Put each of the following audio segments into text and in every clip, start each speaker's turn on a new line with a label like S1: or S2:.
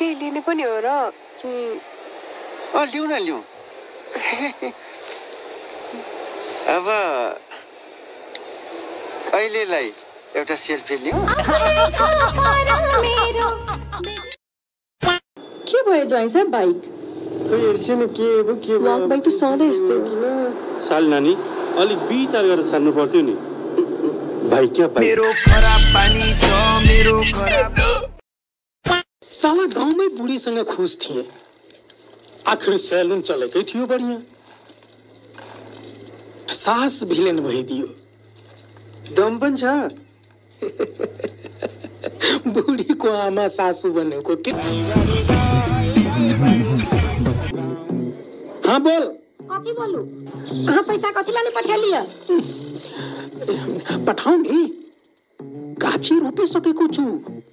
S1: केही लिने पनि हो र
S2: लिऊ न लिऊ अब अहिलेलाई एउटा सेल्फी लिऊ
S3: के भयो ज्वाइँ साहब बाइक बाइक त सधैँ यस्तै
S4: साल नानी अलिक विचार गरेर छाड्नु पर्थ्यो नि भाइ क्या भाइ
S5: मेरो खराब पानी छ मेरो खराब
S4: साला गाउँमै बुढीसँग खुस थिए आखिर सैलुन चलेकै थियो बढिया सास भिलेन भइदियो
S2: दम पनि छ
S4: बुढीको आमा सासू बनेको के हाँ बोल
S3: कति बोलू कहाँ पैसा कति लाने पठालिए
S4: पठाऊ नि गाछी रोपिसकेको छु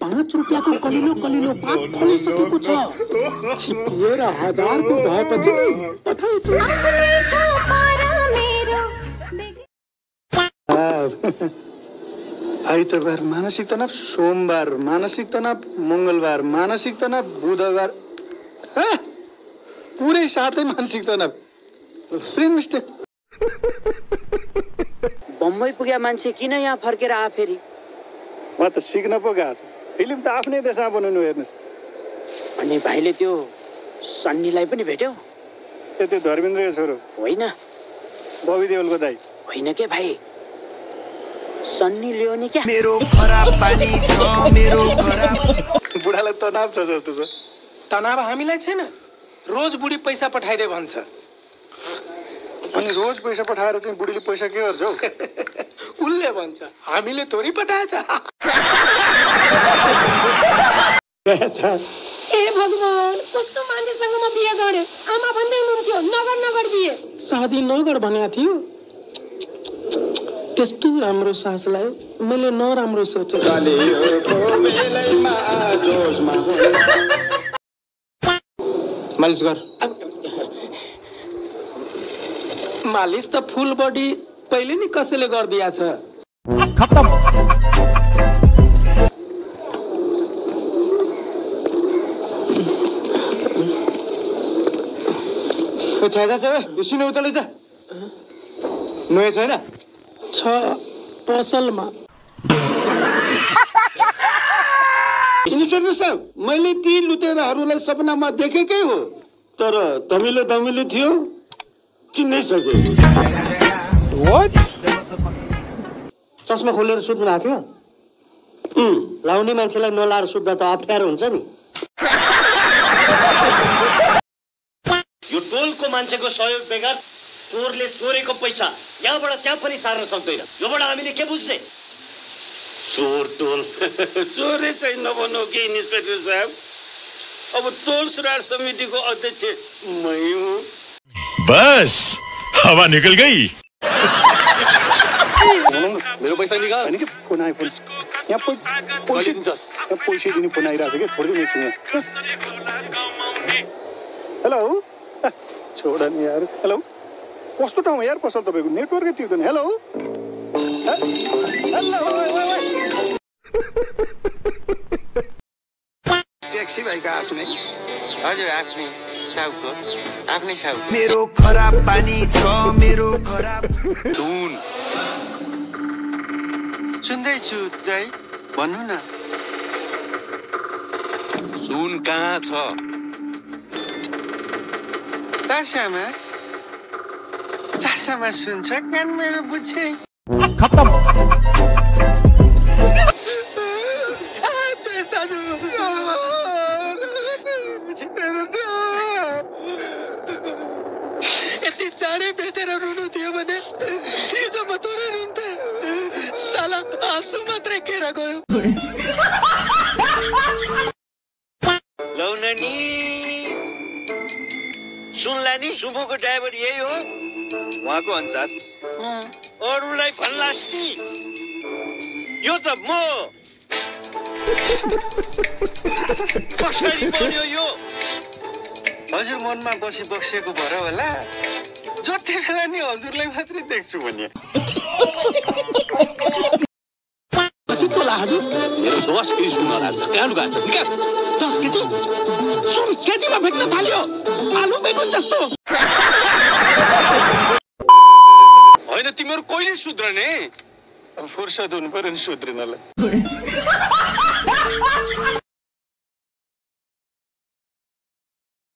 S4: 5 रुपियाँको कलिलो कलिलो पात फलिसकेको छ छिप्पिएर 1000 को भएपछि पठाउँछु
S2: आइतबार मानसिक तनाव सोमबार मानसिक तनाव मंगलबार मानसिक तनाव बुधबार पुरै सातै मानसिक तनाव प्रिन्ट मिस्टेक
S6: बम्बई पुग्या मान्छे किन यहाँ फर्केर आ फेरि
S2: म त सिक्न पो गएको फिल्म त आफ्नै देशमा बनाउनु हेर्नुस्
S6: अनि भाइले त्यो सन्नीलाई पनि भेट्यौ
S2: त्यो धर्मेन्द्रको छोरो
S6: होइन
S2: बबी देवलको दाइ
S6: होइन के भाइ सन्नी ल्याउने क्या
S5: मेरो खराब पानी छ मेरो खराब
S2: बुढालाई तनाव छ जस्तो छ
S4: तनाव हामीलाई छैन रोज बुढी पैसा पठाइदे भन्छ
S2: अनि रोज पैसा पठाएर चाहिँ बुढीले पैसा के गर्छ हौ
S4: उल्ले भन्छ हामीले थोरै पठाएछ
S3: ए भगवान कस्तो मान्छेसँग म बिहे गरे आमा भन्दै हुनुहुन्थ्यो नगर बिहे
S4: शादी नगर भनेको थियो त्यस्तो राम्रो सासलाई मैले नराम्रो सोचेको मालिस गर मालिस त फुल बडी पहिले नि कसैले गरिदिया छ
S5: खत्म
S2: छाजा छ यो सिनो उतले जा नयाँ छैन
S4: छ पसलमा
S2: इन्स्पेक्टर साहब मैले ती लुटेराहरूलाई सपनामा देखेकै हो
S4: तर तमिलो दमिलो थियो चिन्नै सके
S6: चस्मा खोलेर सुत्नु भएको थियो लाउने मान्छेलाई नलाएर सुत्दा त अप्ठ्यारो हुन्छ नि
S7: यो टोलको मान्छेको सहयोग बेगर चोरले चोरेको पैसा यहाँबाट त्यहाँ पनि सार्न सक्दैन योबाट हामीले के बुझ्ने
S4: चोर टोल चोरै चाहिँ नभनौ कि इन्स्पेक्टर साहब अब टोल सुधार समितिको अध्यक्ष मै हुँ
S8: बस हवा निकल गई
S2: मेरो पैसा निकाल हैन के फोन आयो फोन यहाँ पैसा दिने फोन आइरहेको छ के छोड्दिनु एकछिन हेलो छोड नि यार हेलो कस्तो ठाउँमा यार पसल तपाईँको नेटवर्कै टिप्दैन हेलो ट्याक्सी भाइको आफ्नै
S9: हजुर आफ्नै साउको आफ्नै साउको
S5: मेरो खराब पानी छ मेरो खराब
S2: सुन्दैछु दाइ भन्नु न
S9: सुन कहाँ छ
S2: तासामा सुन्छ कान मेरो बुझे
S5: खत्म
S4: यति चाँडै भेटेर रुनु थियो भने हिजो म तोरै रुन्थे साला आँसु मात्रै केरा गयो
S7: लौ नानी सुनला नि सुमोको ड्राइभर यही हो
S9: उहाँको अनुसार
S7: अरूलाई भन्लास् नि यो त म कसरी बन्यो यो
S2: हजुर मनमा बसी बक्सिएको भएर होला जति बेला नि हजुरलाई मात्रै देख्छु भने
S4: होला हजुर? मेरो 10 केजी सुन राजा कहाँ गएको छ? निकाल 10 केजी सुन केजीमा भेट्न थाल्यो आलु बेगुन जस्तो।
S9: होइन तिमीहरू कहिले सुध्रने?
S2: फुर्सद हुनु पर्यो नि सुध्रिनलाई।